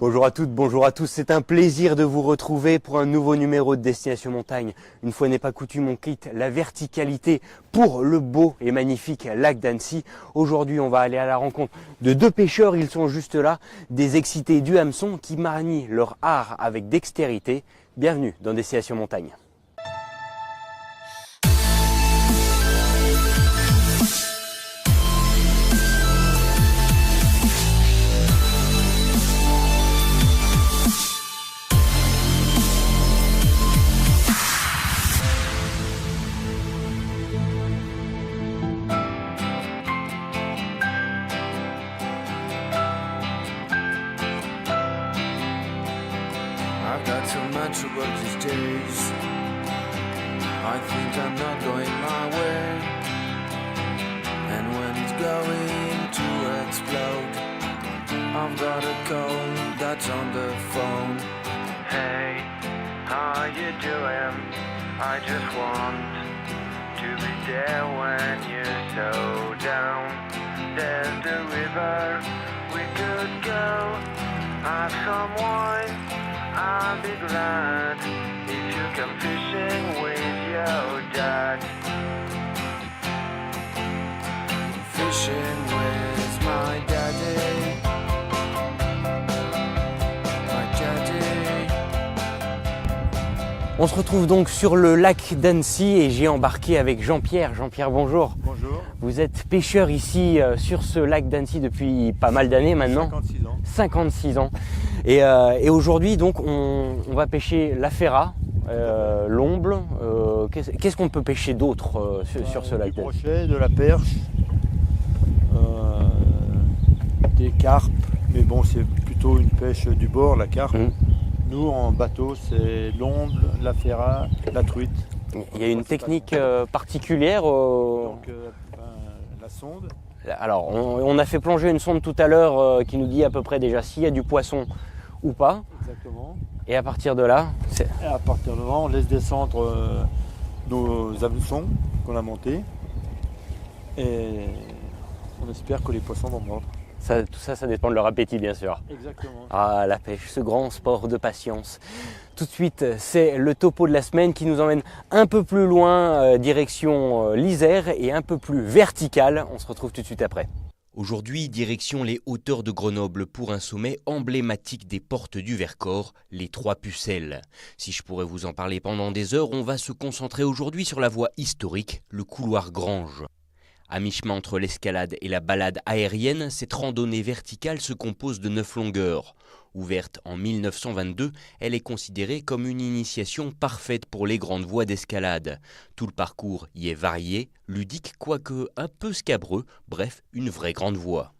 Bonjour à toutes, bonjour à tous, c'est un plaisir de vous retrouver pour un nouveau numéro de Destination Montagne. Une fois n'est pas coutume, on quitte la verticalité pour le beau et magnifique lac d'Annecy. Aujourd'hui, on va aller à la rencontre de deux pêcheurs, ils sont juste là, des excités du hameçon qui manient leur art avec dextérité. Bienvenue dans Destination Montagne. I've got so much to work these days. I think I'm not going my way. And when it's going to explode, I've got a call that's on the phone. Hey, how you doing? I just want to be there when you're so down. There's the river we could go, have some wine. I'll be glad if you come fishing with your dad. Fishing with my daddy. My daddy. On se retrouve donc sur le lac d'Annecy et j'ai embarqué avec Jean-Pierre. Jean-Pierre, bonjour. Bonjour. Vous êtes pêcheur ici sur ce lac d'Annecy depuis pas mal d'années maintenant. 56 ans. 56 ans. Et aujourd'hui, donc, on va pêcher la ferra, l'omble. Qu'est-ce qu'on peut pêcher d'autre sur ce lac Du d'Annecy? brochet, de la perche, des carpes, mais bon, c'est plutôt une pêche du bord, la carpe. Nous, en bateau, c'est l'omble, la ferra, la truite. Il y a une technique particulière Donc, la sonde. Alors, on a fait plonger une sonde tout à l'heure qui nous dit à peu près déjà s'il y a du poisson ou pas. Exactement. Et à partir de là, Et à partir de là, on laisse descendre nos hameçons qu'on a montés. Et on espère que les poissons vont mordre. tout ça, ça dépend de leur appétit, bien sûr. Exactement. Ah, la pêche, ce grand sport de patience. Tout de suite, c'est le topo de la semaine qui nous emmène un peu plus loin, direction l'Isère et un peu plus vertical. On se retrouve tout de suite après. Aujourd'hui, direction les hauteurs de Grenoble pour un sommet emblématique des portes du Vercors, les Trois Pucelles. Si je pourrais vous en parler pendant des heures, on va se concentrer aujourd'hui sur la voie historique, le couloir Grange. À mi-chemin entre l'escalade et la balade aérienne, cette randonnée verticale se compose de 9 longueurs. Ouverte en 1922, elle est considérée comme une initiation parfaite pour les grandes voies d'escalade. Tout le parcours y est varié, ludique quoique un peu scabreux, bref, une vraie grande voie.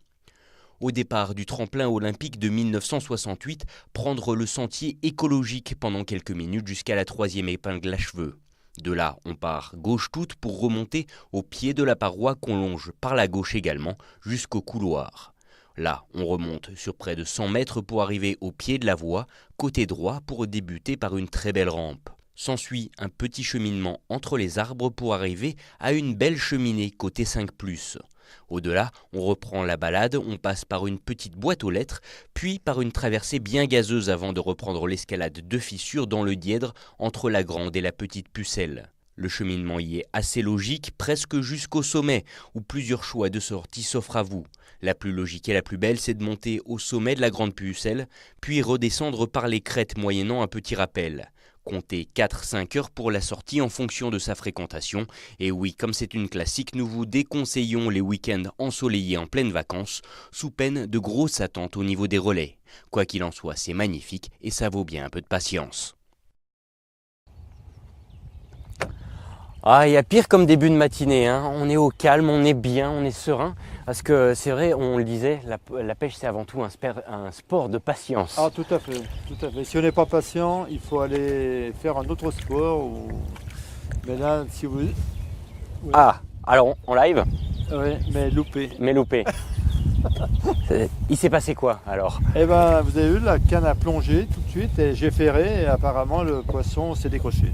Au départ du tremplin olympique de 1968, prendre le sentier écologique pendant quelques minutes jusqu'à la 3e épingle à cheveux. De là, on part gauche toute pour remonter au pied de la paroi qu'on longe par la gauche également jusqu'au couloir. Là, on remonte sur près de 100 mètres pour arriver au pied de la voie, côté droit pour débuter par une très belle rampe. S'ensuit un petit cheminement entre les arbres pour arriver à une belle cheminée côté 5+. Au-delà, on reprend la balade, on passe par une petite boîte aux lettres, puis par une traversée bien gazeuse avant de reprendre l'escalade de fissures dans le Dièdre entre la grande et la petite Pucelle. Le cheminement y est assez logique, presque jusqu'au sommet, où plusieurs choix de sortie s'offrent à vous. La plus logique et la plus belle, c'est de monter au sommet de la grande Pucelle, puis redescendre par les crêtes moyennant un petit rappel. Comptez 4-5 heures pour la sortie en fonction de sa fréquentation. Et oui, comme c'est une classique, nous vous déconseillons les week-ends ensoleillés en pleines vacances, sous peine de grosses attentes au niveau des relais. Quoi qu'il en soit, c'est magnifique et ça vaut bien un peu de patience. Ah, il y a pire comme début de matinée, hein. On est au calme, on est bien, on est serein. Parce que c'est vrai, on le disait, la pêche c'est avant tout un sport de patience. Ah, tout à fait, tout à fait. Si on n'est pas patient, il faut aller faire un autre sport. Mais là, si vous... Oui. Ah, alors en live? Oui, mais loupé. Mais loupé. Il s'est passé quoi alors? Eh ben, vous avez vu, la canne a plongé tout de suite et j'ai ferré et apparemment le poisson s'est décroché.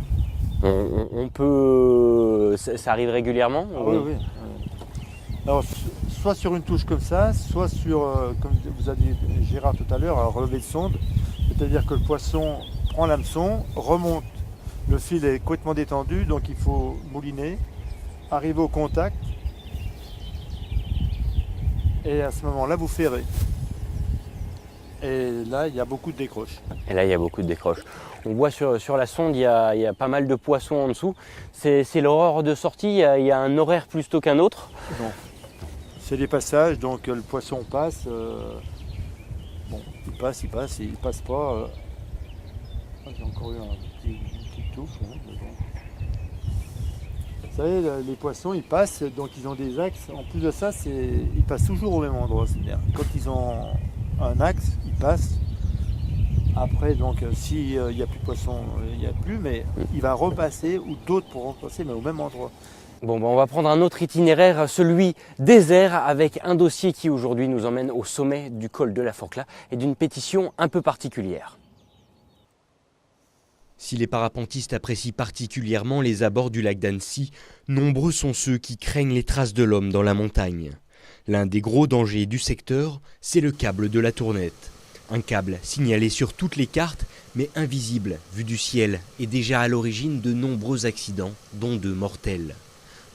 On peut... Ça arrive régulièrement? Ah, oui, oui. Alors, soit sur une touche comme ça, soit sur, comme vous a dit Gérard tout à l'heure, un relevé de sonde. C'est-à-dire que le poisson prend l'hameçon, remonte, le fil est complètement détendu, donc il faut mouliner, arriver au contact, et à ce moment-là, vous ferrez. Et là, il y a beaucoup de décroches. Et là, il y a beaucoup de décroches. On voit sur la sonde, il y a pas mal de poissons en dessous. C'est l'horaire de sortie, il y a un horaire plus tôt qu'un autre. Non. C'est des passages, donc le poisson passe. Bon, il passe pas. J'ai encore eu une petite touffe. Hein, mais bon. Vous savez, les poissons, ils passent, donc ils ont des axes. En plus de ça, ils passent toujours au même endroit. C'est-à-dire, quand ils ont un axe, ils passent. Après, donc, s'il n'y a plus de poissons, il n'y a plus, mais il va repasser, ou d'autres pourront repasser, mais au même endroit. Bon, on va prendre un autre itinéraire, celui des airs, avec un dossier qui aujourd'hui nous emmène au sommet du col de la Forclaz et d'une pétition un peu particulière. Si les parapentistes apprécient particulièrement les abords du lac d'Annecy, nombreux sont ceux qui craignent les traces de l'homme dans la montagne. L'un des gros dangers du secteur, c'est le câble de la Tournette. Un câble signalé sur toutes les cartes, mais invisible vu du ciel, et déjà à l'origine de nombreux accidents, dont 2 mortels.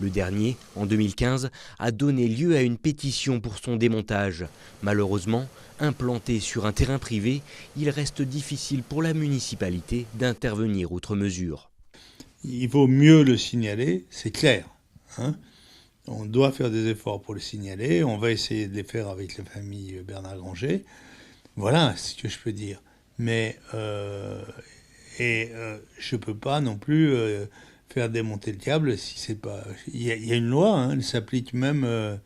Le dernier, en 2015, a donné lieu à une pétition pour son démontage. Malheureusement, implanté sur un terrain privé, il reste difficile pour la municipalité d'intervenir outre mesure. Il vaut mieux le signaler, c'est clair. Hein, on doit faire des efforts pour le signaler. On va essayer de les faire avec la famille Bernard Granger. Voilà ce que je peux dire. Mais je peux pas non plus faire démonter le câble si c'est pas. Il y a une loi, hein, elle s'applique même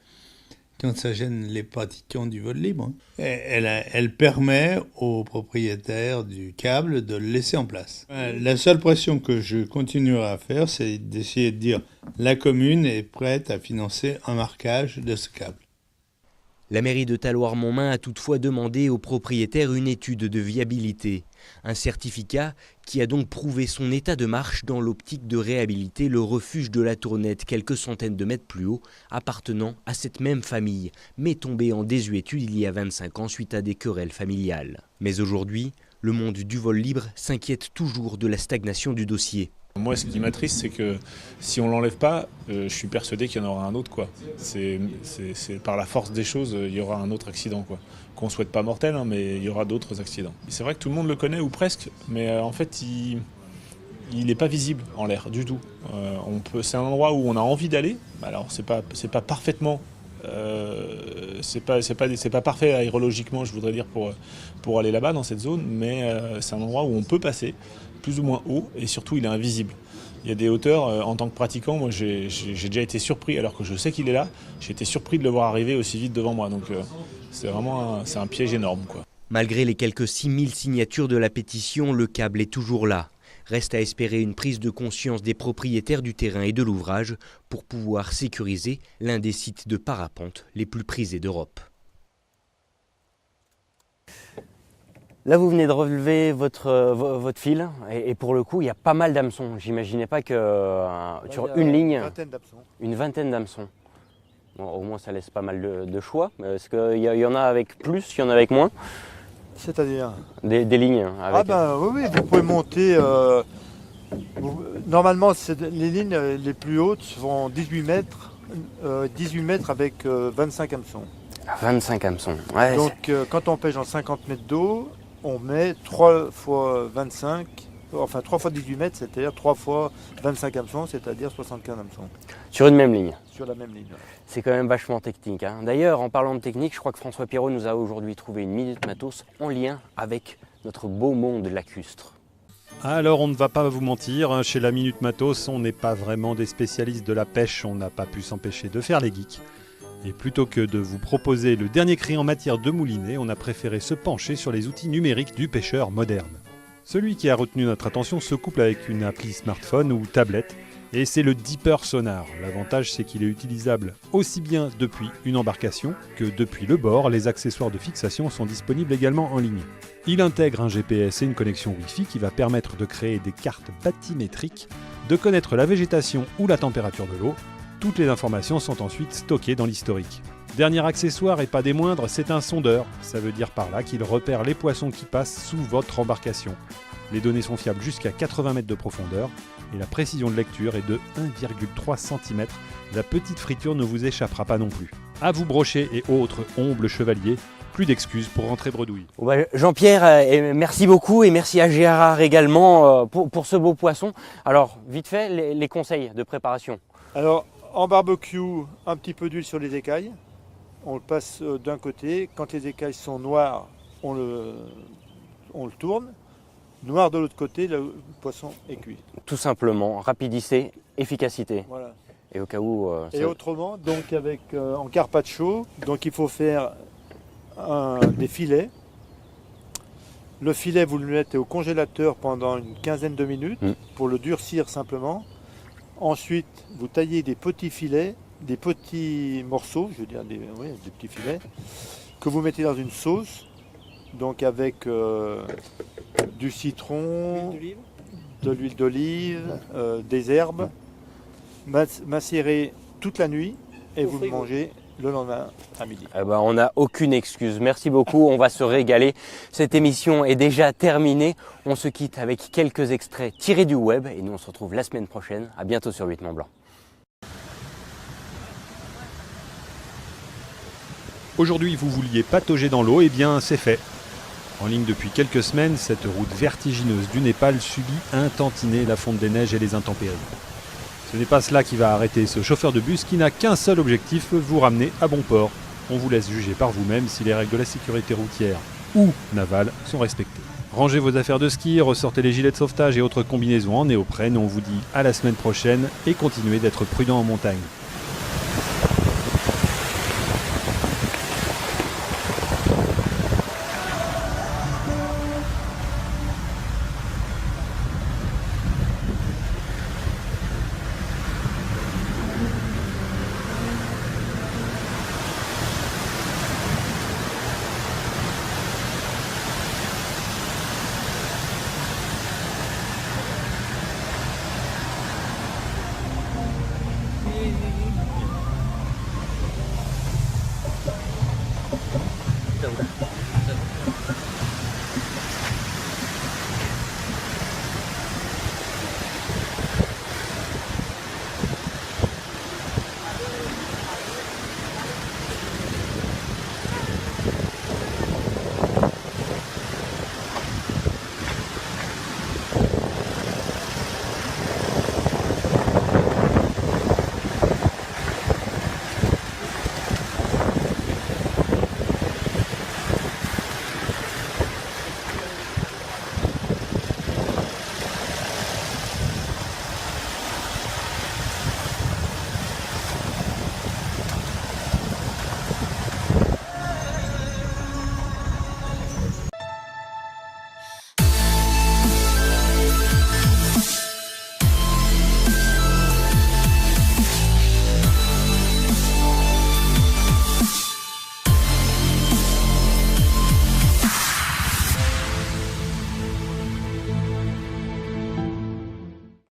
quand ça gêne les pratiquants du vol libre. Hein. Elle permet aux propriétaires du câble de le laisser en place. La seule pression que je continuerai à faire, c'est d'essayer de dire la commune est prête à financer un marquage de ce câble. La mairie de Talloires-Montmain a toutefois demandé aux propriétaires une étude de viabilité. Un certificat qui a donc prouvé son état de marche dans l'optique de réhabiliter le refuge de la Tournette quelques centaines de mètres plus haut, appartenant à cette même famille, mais tombé en désuétude il y a 25 ans suite à des querelles familiales. Mais aujourd'hui, le monde du vol libre s'inquiète toujours de la stagnation du dossier. Moi, ce qui m'attriste, c'est que si on ne l'enlève pas, je suis persuadé qu'il y en aura un autre, quoi. C'est par la force des choses, il y aura un autre accident, quoi. Qu'on ne souhaite pas mortel, hein, mais il y aura d'autres accidents. C'est vrai que tout le monde le connaît, ou presque, mais en fait, il n'est pas visible en l'air du tout. C'est un endroit où on a envie d'aller. Alors, c'est pas parfaitement... c'est pas parfait aérologiquement, je voudrais dire, pour aller là-bas, dans cette zone, mais c'est un endroit où on peut passer, plus ou moins haut, et surtout il est invisible. Il y a des hauteurs, en tant que pratiquant, moi j'ai déjà été surpris, alors que je sais qu'il est là, j'ai été surpris de le voir arriver aussi vite devant moi, donc c'est vraiment un piège énorme, quoi. Malgré les quelques 6000 signatures de la pétition, le câble est toujours là. Reste à espérer une prise de conscience des propriétaires du terrain et de l'ouvrage pour pouvoir sécuriser l'un des sites de parapente les plus prisés d'Europe. Là, vous venez de relever votre fil et pour le coup, il y a pas mal d'hameçons. J'imaginais pas que sur une ligne, une vingtaine d'hameçons. Bon, au moins, ça laisse pas mal de choix. Est-ce qu'il y en a avec plus, il y en a avec moins? C'est-à-dire des lignes avec... Oui, vous pouvez monter. Normalement, les lignes les plus hautes font 18 mètres avec 25 hameçons. 25 hameçons. Ouais, donc, quand on pêche en 50 mètres d'eau, on met 3 fois 25, enfin 3 fois 18 mètres, c'est-à-dire 3 fois 25 hameçons, c'est-à-dire 75 hameçons. Sur une même ligne. Sur la même ligne. Ouais. C'est quand même vachement technique. Hein. D'ailleurs, en parlant de technique, je crois que François Pirot nous a aujourd'hui trouvé une Minute Matos en lien avec notre beau monde lacustre. Alors on ne va pas vous mentir, chez la Minute Matos, on n'est pas vraiment des spécialistes de la pêche, on n'a pas pu s'empêcher de faire les geeks. Et plutôt que de vous proposer le dernier cri en matière de moulinet, on a préféré se pencher sur les outils numériques du pêcheur moderne. Celui qui a retenu notre attention se couple avec une appli smartphone ou tablette, et c'est le Deeper Sonar. L'avantage, c'est qu'il est utilisable aussi bien depuis une embarcation que depuis le bord. Les accessoires de fixation sont disponibles également en ligne. Il intègre un GPS et une connexion Wi-Fi qui va permettre de créer des cartes bathymétriques, de connaître la végétation ou la température de l'eau. Toutes les informations sont ensuite stockées dans l'historique. Dernier accessoire et pas des moindres, c'est un sondeur. Ça veut dire par là qu'il repère les poissons qui passent sous votre embarcation. Les données sont fiables jusqu'à 80 mètres de profondeur et la précision de lecture est de 1,3 cm. La petite friture ne vous échappera pas non plus. À vous brocher et autres ombles chevaliers, plus d'excuses pour rentrer bredouille. Bon bah, Jean-Pierre, merci beaucoup et merci à Gérard également pour ce beau poisson. Alors, vite fait, les conseils de préparation. Alors, en barbecue, un petit peu d'huile sur les écailles. On le passe d'un côté. Quand les écailles sont noires, on le tourne. Noir de l'autre côté, le poisson est cuit. Tout simplement, rapidité, efficacité. Voilà. Et au cas où... Et autrement, donc avec en carpaccio, donc il faut faire des filets. Le filet, vous le mettez au congélateur pendant une quinzaine de minutes pour le durcir simplement. Ensuite, vous taillez des petits filets, des petits morceaux, je veux dire des petits filets, que vous mettez dans une sauce, donc avec du citron, de l'huile d'olive, des herbes, macéré toute la nuit et vous le mangez le lendemain à midi. Eh ben, on n'a aucune excuse. Merci beaucoup, on va se régaler. Cette émission est déjà terminée. On se quitte avec quelques extraits tirés du web et nous on se retrouve la semaine prochaine. À bientôt sur 8 Mont Blanc. Aujourd'hui, vous vouliez patauger dans l'eau, eh bien c'est fait. En ligne depuis quelques semaines, cette route vertigineuse du Népal subit un tantinet la fonte des neiges et les intempéries. Ce n'est pas cela qui va arrêter ce chauffeur de bus qui n'a qu'un seul objectif, vous ramener à bon port. On vous laisse juger par vous-même si les règles de la sécurité routière ou navale sont respectées. Rangez vos affaires de ski, ressortez les gilets de sauvetage et autres combinaisons en néoprène. On vous dit à la semaine prochaine et continuez d'être prudent en montagne.